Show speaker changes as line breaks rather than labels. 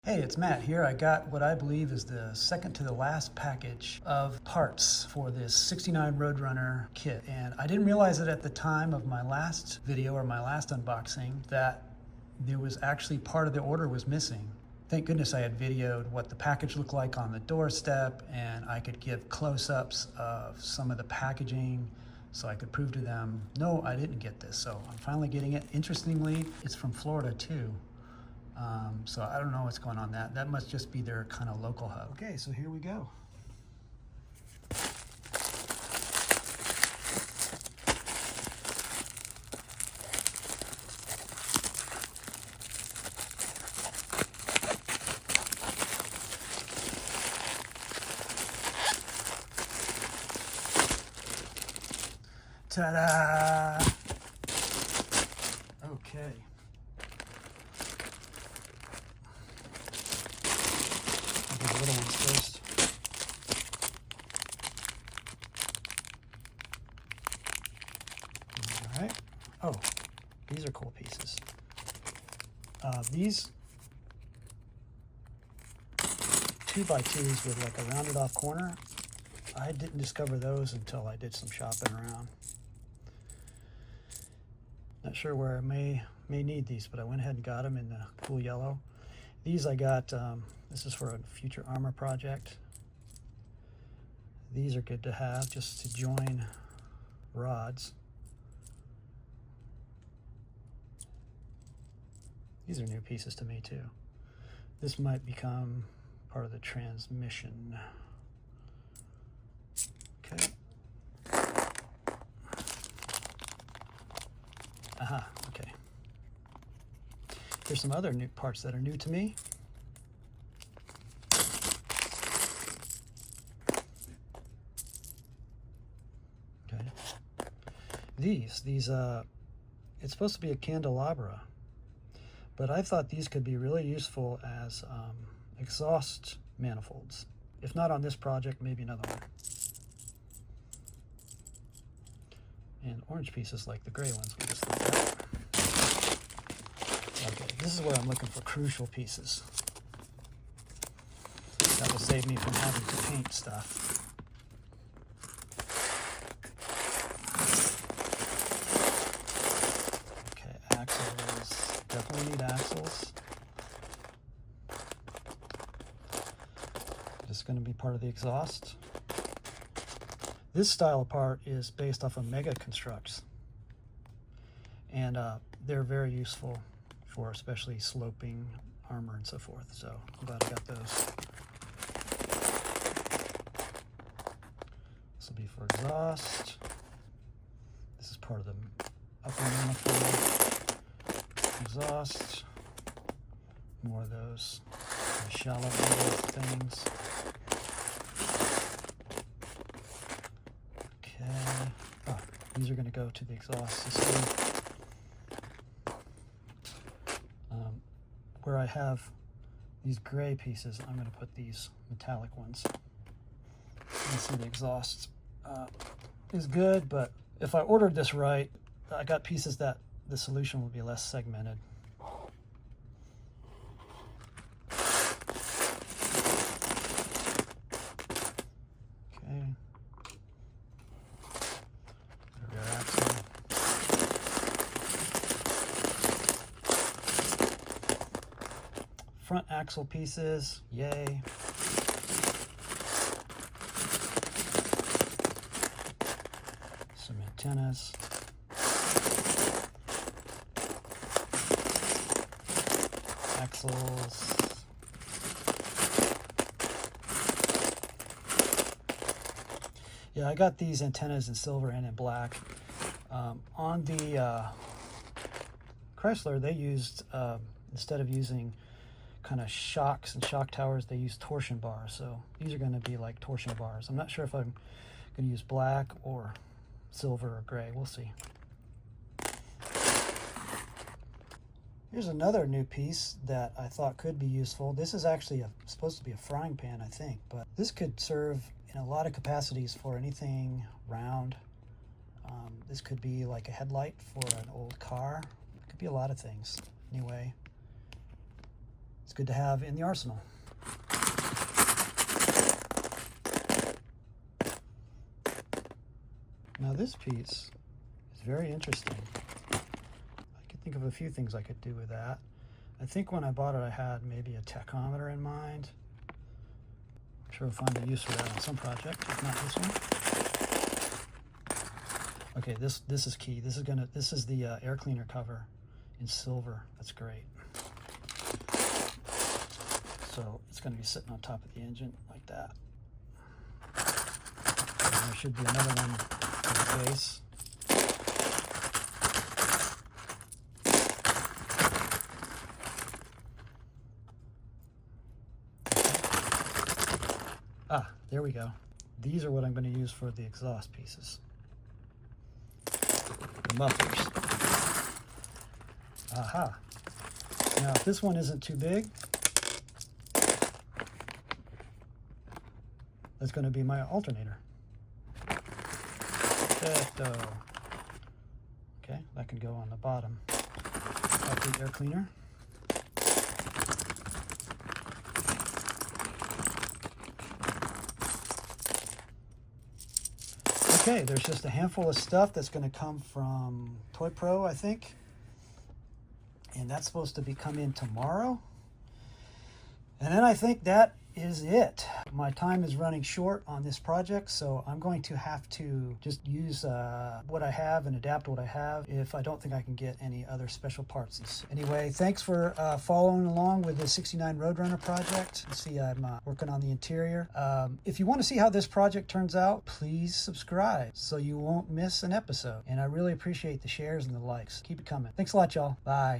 Hey, it's Matt here. I got what I believe is the second to the last package of parts for this 69 Roadrunner kit. And I didn't realize it at the time of my last video or my last unboxing that there was actually part of the order was missing. Thank goodness I had videoed what the package looked like on the doorstep, and I could give close-ups of some of the packaging so I could prove to them, no, I didn't get this. So I'm finally getting it. Interestingly, it's from Florida too. So I don't know what's going on that. That must just be their kind of local hub. Okay, so here we go. Ta-da! Okay. The little ones first. All right. Oh, these are cool pieces. These 2x2s with like a rounded off corner, I didn't discover those until I did some shopping around. Not sure where I may need these, but I went ahead and got them in the cool yellow. These I got, this is for a future armor project. These are good to have just to join rods. These are new pieces to me too. This might become part of the transmission. Okay. Aha, okay. There's some other new parts that are new to me. Okay. These, it's supposed to be a candelabra, but I thought these could be really useful as exhaust manifolds. If not on this project, maybe another one. And orange pieces like the gray ones we just looked at. Okay, this is where I'm looking for crucial pieces. That will save me from having to paint stuff. Okay, axles. Definitely need axles. This is going to be part of the exhaust. This style of part is based off of Mega Constructs, and they're very useful for especially sloping armor and so forth, so I'm glad I got those. This will be for exhaust. This is part of the upper manifold. Exhaust. More of those shallow things. Oh, these are going to go to the exhaust system. Where I have these gray pieces, I'm going to put these metallic ones. You can see the exhaust is good, but if I ordered this right, I got pieces that the solution would be less segmented. Front axle pieces, yay. Some antennas. Axles. Yeah, I got these antennas in silver and in black. On the Chrysler, they used, instead of using kind of shocks and shock towers, they use torsion bars, so these are going to be like torsion bars. I'm not sure if I'm going to use black or silver or gray. We'll see. Here's another new piece that I thought could be useful. This is actually supposed to be a frying pan, I think, but this could serve in a lot of capacities for anything round. This could be like a headlight for an old car. It could be a lot of things. Anyway, It's good to have in the arsenal. Now this piece is very interesting. I could think of a few things I could do with that. I think when I bought it, I had maybe a tachometer in mind. I'm sure we'll find a use for that on some project, if not this one. Okay, this is key. This is the air cleaner cover in silver. That's great. So it's going to be sitting on top of the engine like that. And there should be another one for the base. Ah, there we go. These are what I'm going to use for the exhaust pieces. The mufflers. Aha. Now, if this one isn't too big, that's going to be my alternator. Perfecto. Okay, that can go on the bottom of the air cleaner. Okay, there's just a handful of stuff that's going to come from Toy Pro, I think. And that's supposed to be coming tomorrow. And then I think that is it. My time is running short on this project, so I'm going to have to just use what I have and adapt what I have if I don't think I can get any other special parts. Anyway, thanks for following along with the 69 Roadrunner project. You see I'm working on the interior. If you want to see how this project turns out, please subscribe so you won't miss an episode. And I really appreciate the shares and the likes. Keep it coming. Thanks a lot, y'all. Bye.